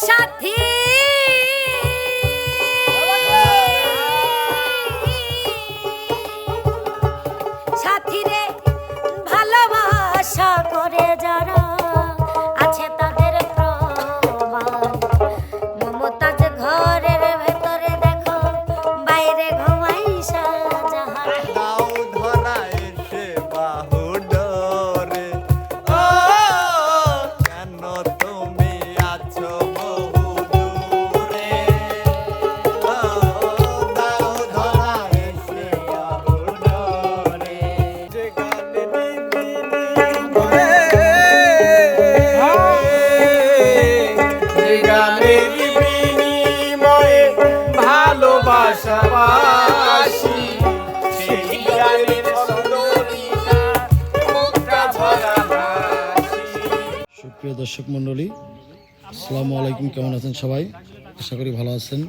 সাথী সাথী রে ভালোবাসা করে যারা আছে তাদের প্রমাণ মমতাজ ঘরের ভেতরে দেখো বাইরে ঘুমাই শাহজাহান দাও ধরা এসে বাহু ডরে ও কেন তুমি আছো বহু দূরে ও দাও ধরা এসে বাহু ডরে যে গানে বিনিময়ে ভালোবাসাবাসি সেই গানের সন্দরিতা মুক্তা ভরা হাসি। সুপ্রিয় দর্শক মণ্ডলী, আসসালামু আলাইকুম। কেমন আছেন সবাই? আশা করি ভালো আছেন।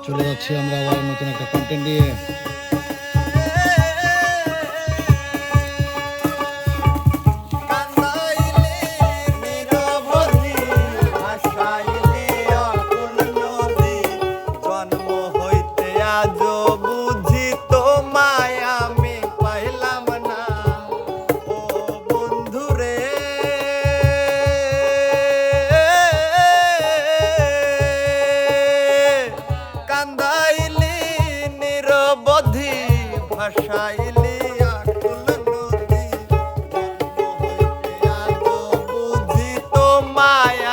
চলে যাচ্ছি আমরা আবার নতুন একটা কন্টেন্ট নিয়ে। ভাষাইলি আকুল নদী জন্ম হইতে আজও বুঝি তোমায়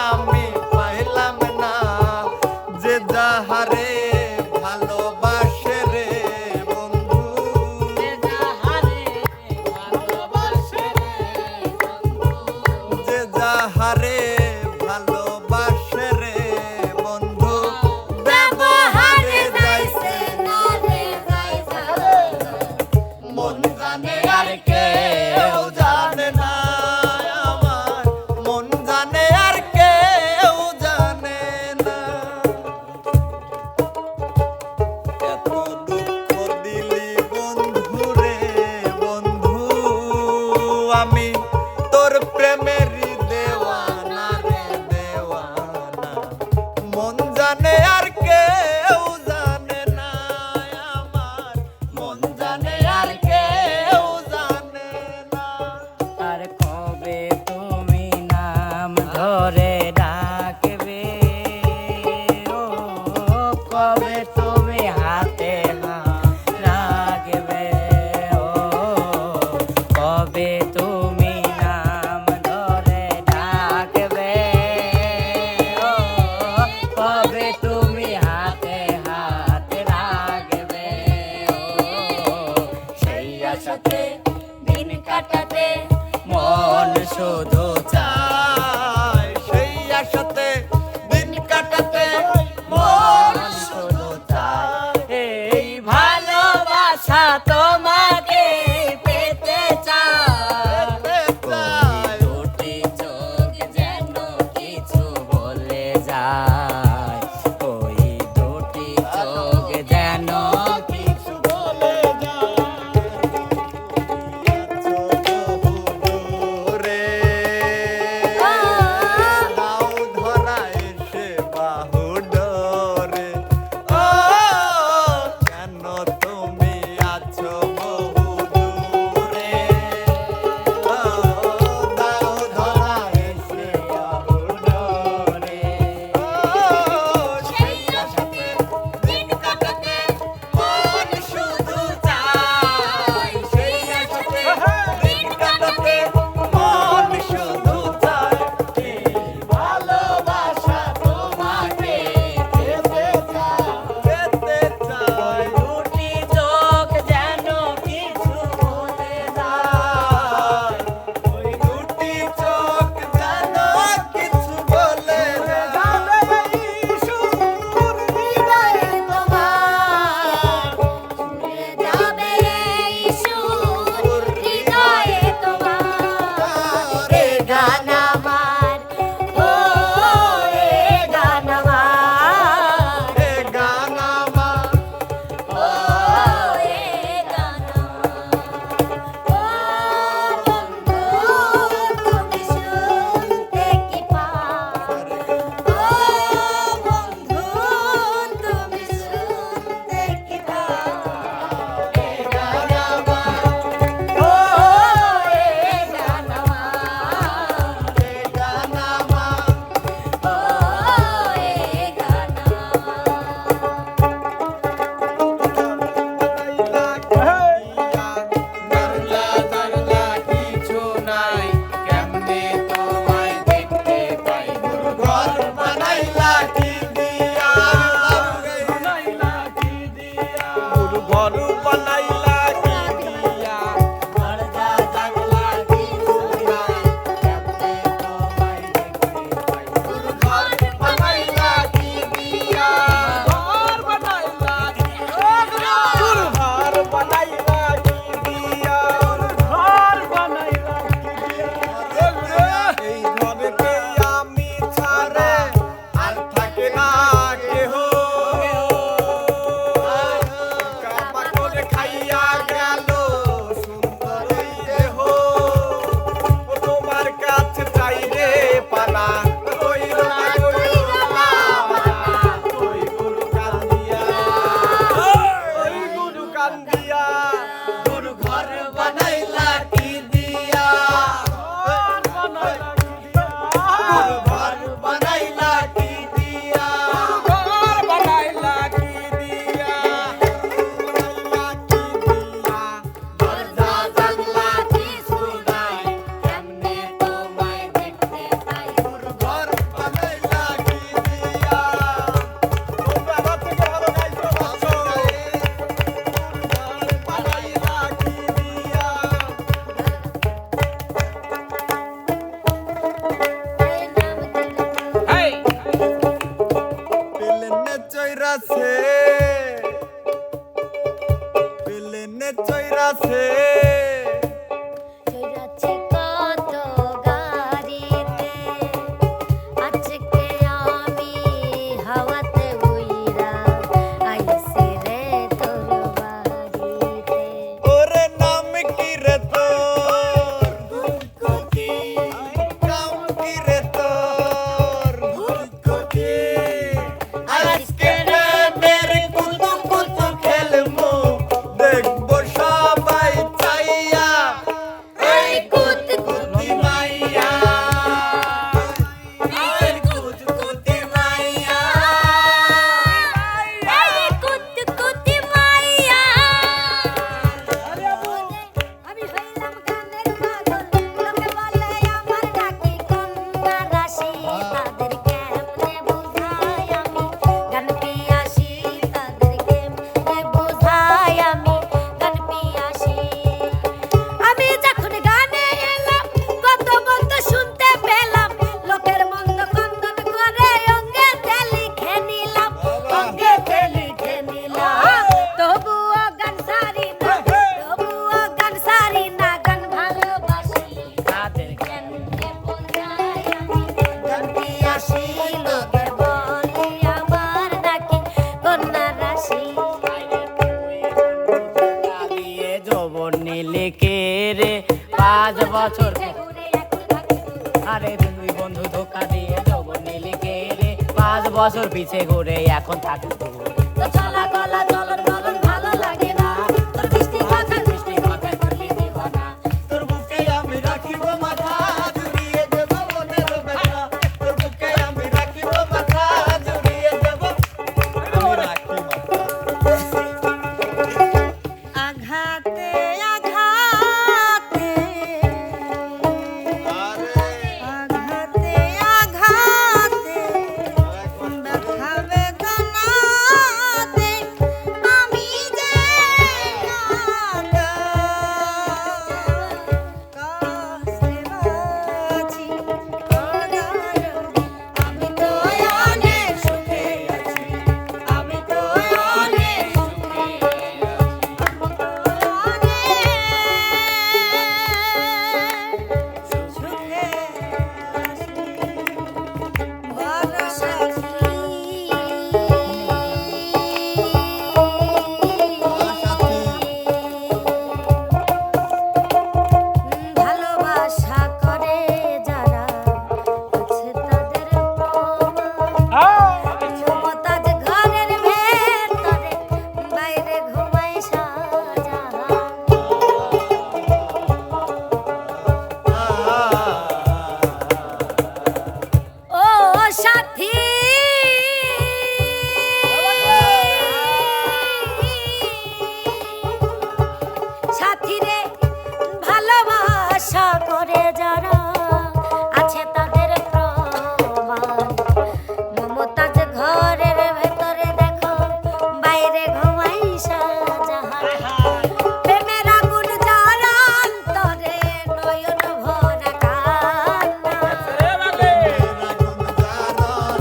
আমি পাইলাম না যে যাহারে ভালোবাসে রে বন্ধু যে যাহারে ভালোবাসে রে বন্ধু যে যাহারে ভালোবাসে রে বন্ধু ব্যবহারে যাইছে না রে যাইছে মন জানে আর কেউ জানে না আমার মন জানে আর কেউ জানে না এত দুঃখ দিলি বন্ধু রে বন্ধু আমি তোর প্রেমেরই দেওয়ানা রে দেওয়ানা মন জানে আর কেউ জানে না আমার মন জানে আর কেউ জানে না আর কবে তুমি নাম ধরে ডাকবে ও কবে তুমি হাতে হাত রাখবে ও কবে তুমি নাম ধরে ডাকবে ও কবে তুমি হাতে হাত রাখবে ও সেই আশাতে দিন কাটাতে মন শুধু চাই সেই আশাতে দিন কাটাতে মন শুধু চায় এই ভালোবাসা তোমাকে পেতে চাই দুটি চোখ যেন কিছু বলে যায় ওই দুটি চোখ যেন কিছু বলে যায় রে চৈরাছে প্লেনে চৈরাছে চৈরাছি কত গাড়িতে, আজকে আমি হাওয়াতে উইরা আইছি রে তোর বাড়িতে। ওরে নাম কি রে তোর কাম কি রে তোর আজকে রাতের কুতু কুতু খেলবো দেখবো সবাই চাইয়া এই কুতকুতি মাইয়া এই কুতকুতি মাইয়া এই কুতকুতি মাইয়া। আমি হইলাম গানের পাগল, লোকে বলে আমার নাকি কন্যা রাশি। তাদের কেমনে বুঝাই আমি গান পিয়াসি, তাদের কেমনে বুঝাই আমি গান পিয়াসি। আমি যখন গানে এলাম কত মন্দ শুনতে পেলাম, লোকের মন্দ কন্দন করে অঙ্গেতে লিখে নিলাম, অঙ্গেতে লিখে নিলাম। তবুও গান সারি না, তবুও গান সারি না, গান ভালোবাসি। তাদের কেমনে বোঝাই আমি গান পিয়াসি, লোকের বলে আমার নাকি কন্যা রাশি। দিয়ে যৌবন নিলে কে রে 5 বছর ঘুরে এখন থাকি আরে দুই বন্ধু ধোকা দিয়ে যৌবন নিলে কে রে 5 বছর পিছে ঘুরে এখন থাকি দূর। তো চলা গলা চলন বলন ভালো লাগে না, তোর বৃষ্টি কথা বৃষ্টি কথা করলি দিবানা তোর বুকে আমি রাখিব মাথা জুড়িয়ে দেব মনের ব্যথা তোর বুকে আমি রাখিব মাথা জুড়িয়ে দেব আমি রাখি মাথা আঘাতে আঘাতে আরে আঘাতে আঘাতে ব্যথা বেদনাতে আমি যে কষ্টে আছি, আমি তো অনেক সুখে আছি, আমি তো অনেক সুখে ভালোবাসা করে যারা আছে তাদের মমতাজ ঘরের ভেতরে বাইরে ঘুমায় শাহজাহান। ও সাথী সাথী রে, ভালোবাসা করে যারা আছে তাদের প্রমাণ। মমতাজ ঘরের ভেতরে দেখো বাইরে ঘুমাই শাহজাহান। প্রেমের আগুন যার অন্তরে নয়ন ভরা কান্না। আগুন জারন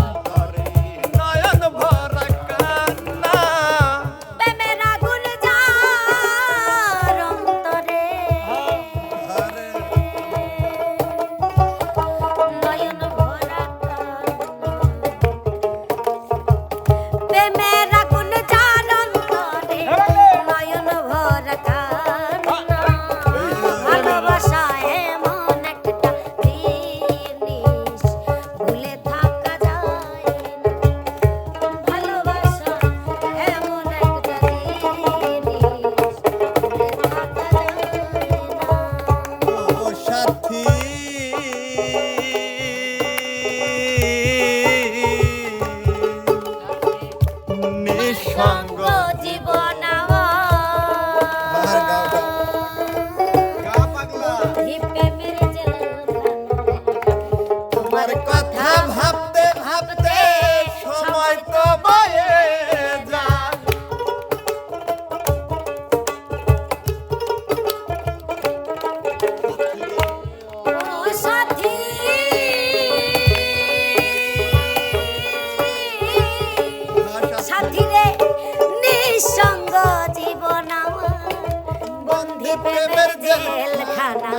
প্রেমের জেলখানা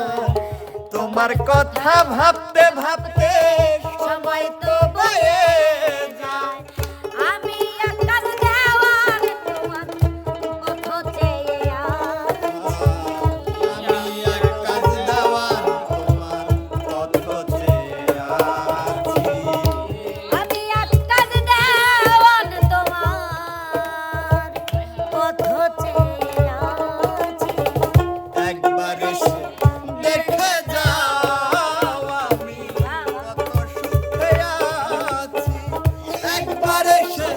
তোমার কথা ভাবতে ভাবতে সময় তো বয়ে যায় আমি আকাশ দেওয়ার তোমার পথ চেয়ে আছি আমি আকাশ দেওয়ার তোমার পথ চেয়ে আছি আমি আকাশ দেওয়ার তোমার পথ চেয়ে আছি একবার এসে দেখে যাও আমি কত সুখে আছি একবার এসে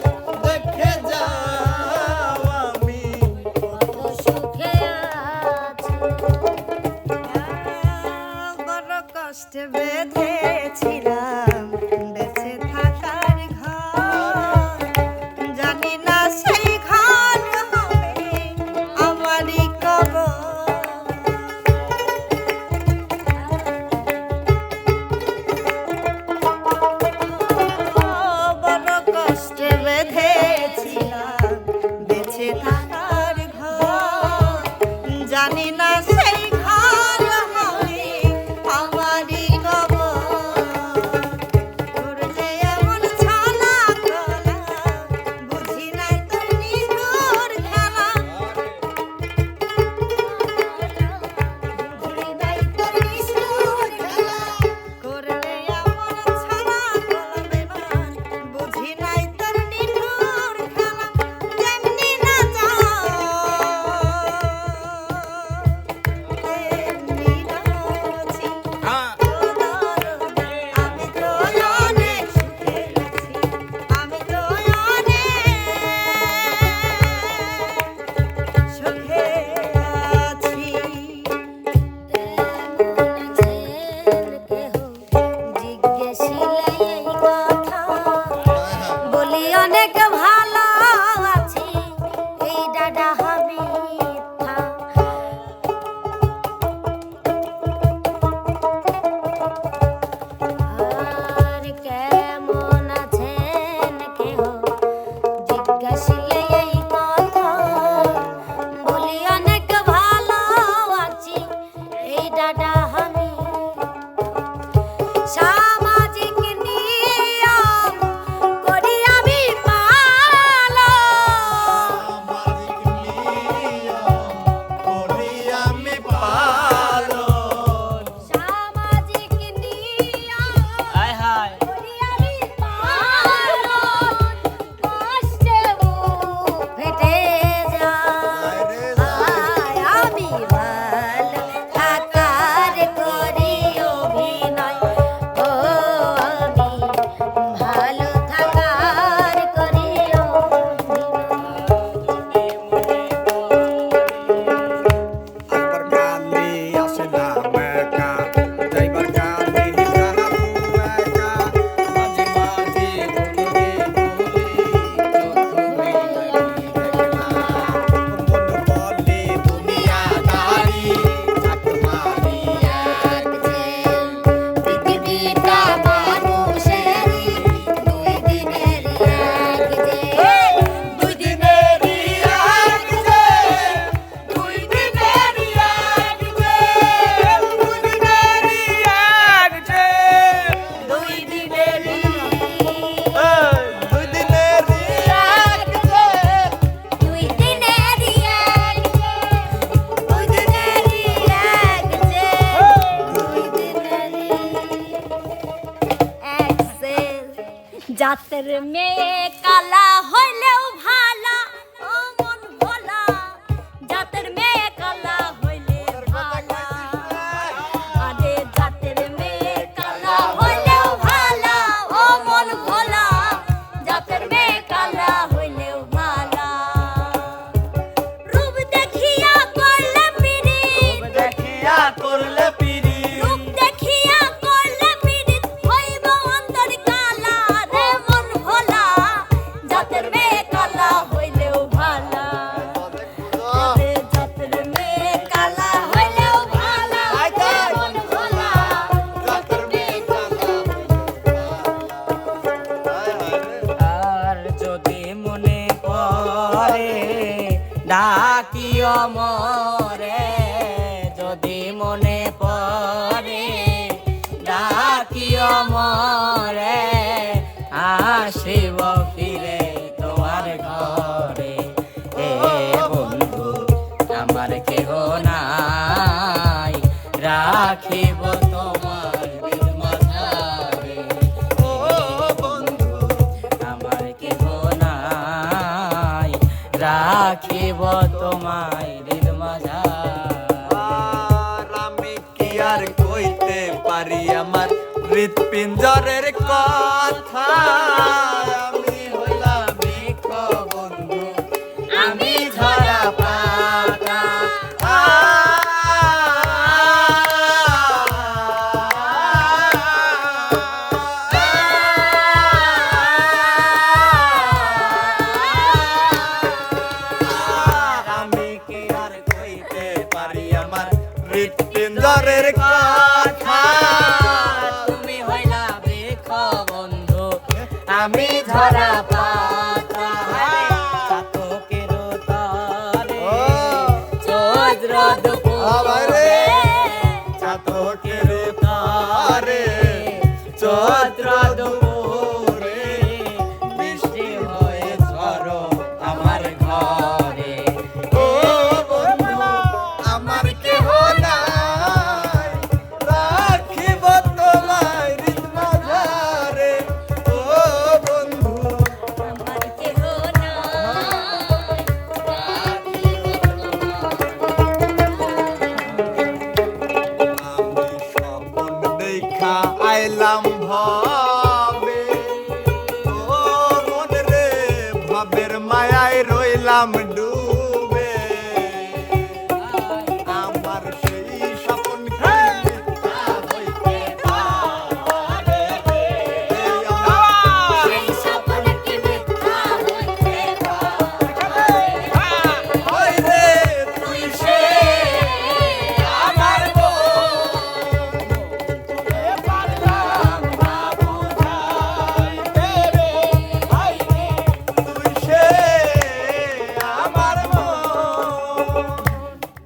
দেখে যাও আমি কত সুখে আছি বড় কষ্টে বেঁধেছিলাম বেঁচে থাকার ঘর জানি না সেই ঘর হবে আমারই কবর বড় কষ্টে বেঁধেছিলাম বেঁচে থাকার ঘর জানি না সেই ঘর হবে আমারই কবর করলে এমন ছলা কলা বুঝি নাই তোর নিগুর খেলা বুঝি নাই তোর নিগুর খেলা করলে এমন ছলা কলা বেমান বুঝি নাই তোর নিগুর খেলা যেমনি না যাও তেমনি নাচি আমি তো অনেক সুখে আছি আমি তো অনেক সুখে আছি জিজ্ঞেসিলে এই কথা বলি অনেক ভালো আছি এই ডাডা মিথ্যা আর কেমন আছেন কেহ জিজ্ঞাসিলে এই কথা বলি অনেক ভালো আছি এই ডাডা আমি সামাজিক নিয়ম করি আমি পালন সামাজিক নিয়ম হায় হায় করি আমি পালন কষ্টে বুক ফেটে যায় আমি ভালো থাকার করি অভিনয় ও আমি ভালো থাকার করি আবার গানে আসে না একা যাইবার গানে যাবো একা মাঝে মাঝে বলি মন বলে দুনিয়াদারি আকমারি এক যে পৃথিবীটা মানুষেরই দুই দিনের এক যে দুই দিনেরই এক যে দুই দিনেরই এক যে দুই দিনেরই এক যে দুই দিনেরই দুই দিনেরই এক যে দুই দিনেরই এক যে দুই দিনেরই এক যে দুই দিনেরই এক যে জাতের মেয়ে কালা হইলেও ভালা ও মন ভোলা জাতের মেয়ে কালা হইলে ভালা আরে জাতের মেয়ে কালা হইলেও ভালা ও মন ভোলা জাতের মেয়ে কালা হইলেও ভালা রূপ দেখিয়া করলে পিরিত দেখিয়া করলে পিরি রূপ দেখিয়া করলে পিরিত হইব অন্তর কালা রে মন ভোলা জাতের মেয়ে কালা হইলেও ভালা জাতের মেয়ে কালা হইলেও ভালা রে মন ভোলা জাতের মেয়ে কালা আর যদি মনে পড়ে ডাকিও মরে রাখিব তোমায় হৃদ মাঝারে। আর আমি কি আর কইতে পারি আমার হৃৎপিঞ্জরের কথা, আমি হইলাম বৃক্ষ বন্ধু, আমি ঝরা পাতা। আমি কি আর কইতে পারি আমার হৃৎপিঞ্জরের কথা, তুমি হইলা বৃক্ষ বন্ধু, আমি ঝরা পাতা। চাতকের তরে চৈত্র দুপুরে, চাতকের তারে চৈত্র দুপুরে বৃষ্টি হয়ে ঝড়ো আমার ঘরে। ও বন্ধু আমার কেহ নাই, রাখিব তোমায় হৃদ মাঝারে। ও বন্ধু আমার কেহ আমি স্বপ্ন দেখা আইলাম ভাবে, ও মন রে ভাবের মায়ায় রইলাম ডুবে। আমার সেই স্বপ্ন কি মিথ্যা হইতে পারে রে? সেই স্বপ্ন কি মিথ্যা হইতে পারে? ওই রে তুই সে আমার তুই সে আমার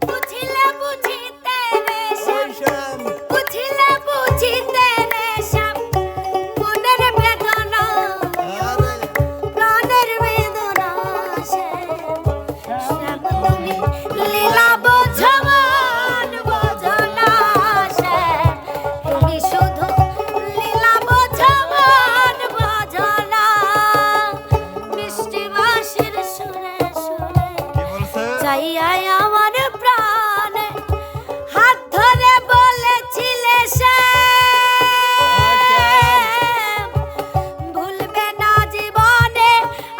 বুঝিলে বুঝিতে রে শ্যাম, শ্যাম বুঝিলে বুঝিতে রে শ্যাম, মনের বেদনা প্রাণের বেদনা শ্যাম, তুমি লীলা বোঝো মন বোঝো না শ্যাম, তুমি শুধু লীলা বোঝো মন বোঝো না। মিষ্টি বাঁশির সুরে সুরে কি বলছে? চাইয়াই আমার প্রাণে হাত ধরে বলেছিলে শ্যাম, ভুলবে না জীবনে,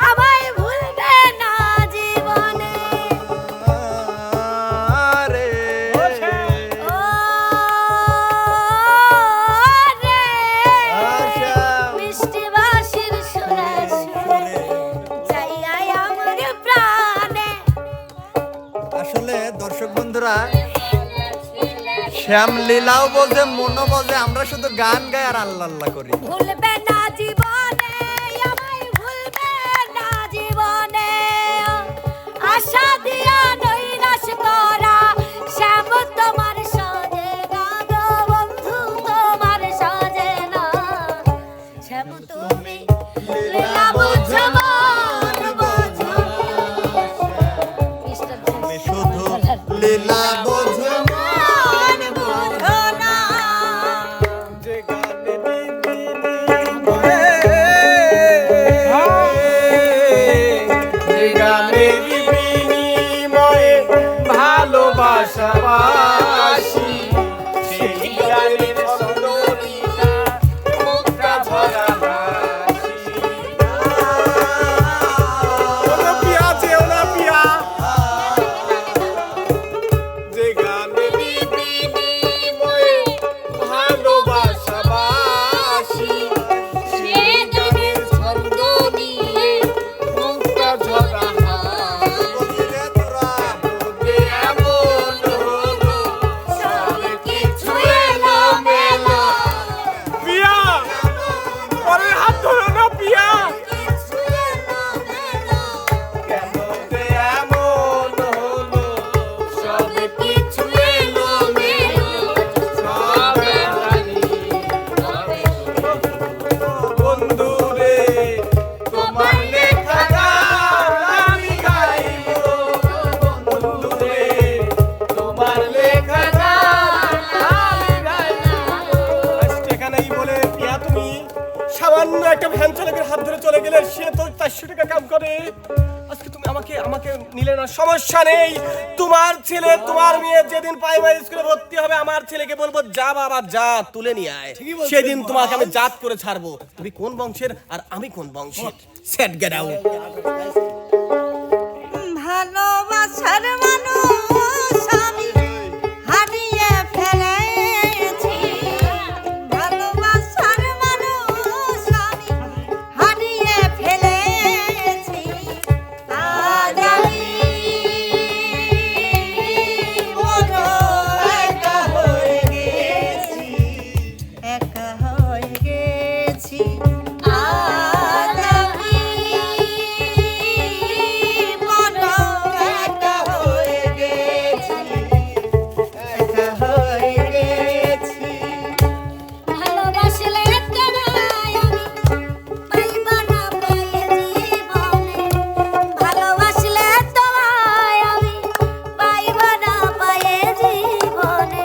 আমায় ভুলবে না জীবনে। আরে ও রে শ্যাম মিষ্টি বাঁশির সুরে সুরে চাইয়াই আমার প্রাণে। আসলে দর্শক বন্ধুরা, শ্যাম লীলাও বোঝে মনও বোঝে, আমরা শুধু গান গাই আর আল্লাহ আল্লাহ করি। ভুলবে না জীবনে, আমায় ভুলবে না জীবনে। আশা দিয়া নৈরাশ করা শ্যাম তোমার সাজে না গো বন্ধু, তোমার সাজে না। শ্যাম তুমি লীলা বোঝো মন বোঝো না। তুমি শুধু লীলা বোঝো মন বোঝো না। যে গানে একটা ভ্যান চালকের হাত ধরে চলে গেলে, সে তো 400 টাকা কাম করে। আজকে তুমি আমাকে নিলে না, সমস্যা নেই। তোমার ছেলে তোমার মেয়ে যেদিন প্রাইমারি স্কুলে ভর্তি হবে, আমার ছেলেকে বলবো যা বাবা যা তুলে নিয়ে আয়, সেদিন তোমাকে আমি জাত করে ছাড়বো। তুমি কোন বংশের আর আমি কোন বংশের। Set get out. ভালোবাসার মানুষ আমি হারিয়ে ফেলেছি, ভালোবাসার মানুষ আমি হারিয়ে ফেলেছি। আজ আমি বড় একা হয়ে গেছি, একা হয়ে গেছি। আজ আমি বড় একা হয়ে গেছি, একা হয়ে গেছি। ভালোবাসলে তোমায় আমি পাইবা না পায়ে জীবনে, ভালোবাসলে তোমায় আমি পাইবা না পায়ে জীবনে।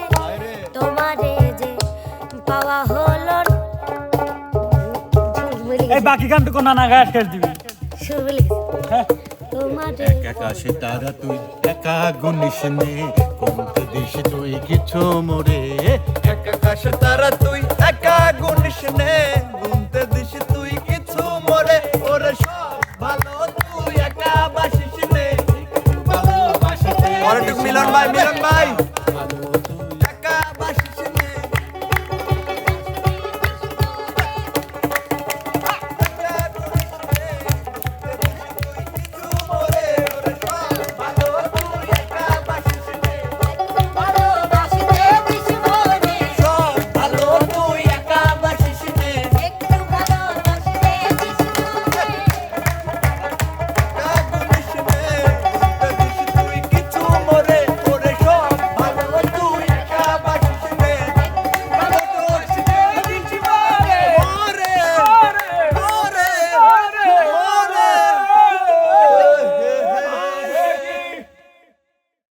তোমারে যে পাওয়া হলো এই বাকি গানটুকু নানা গায়ে শেষ দিবি। তোমারে আকাশে তারা তুই একা গুনিস নে, কমতে দিস তুই কিছু মোরে। আকাশে তারা তুই একা গুনিস নে,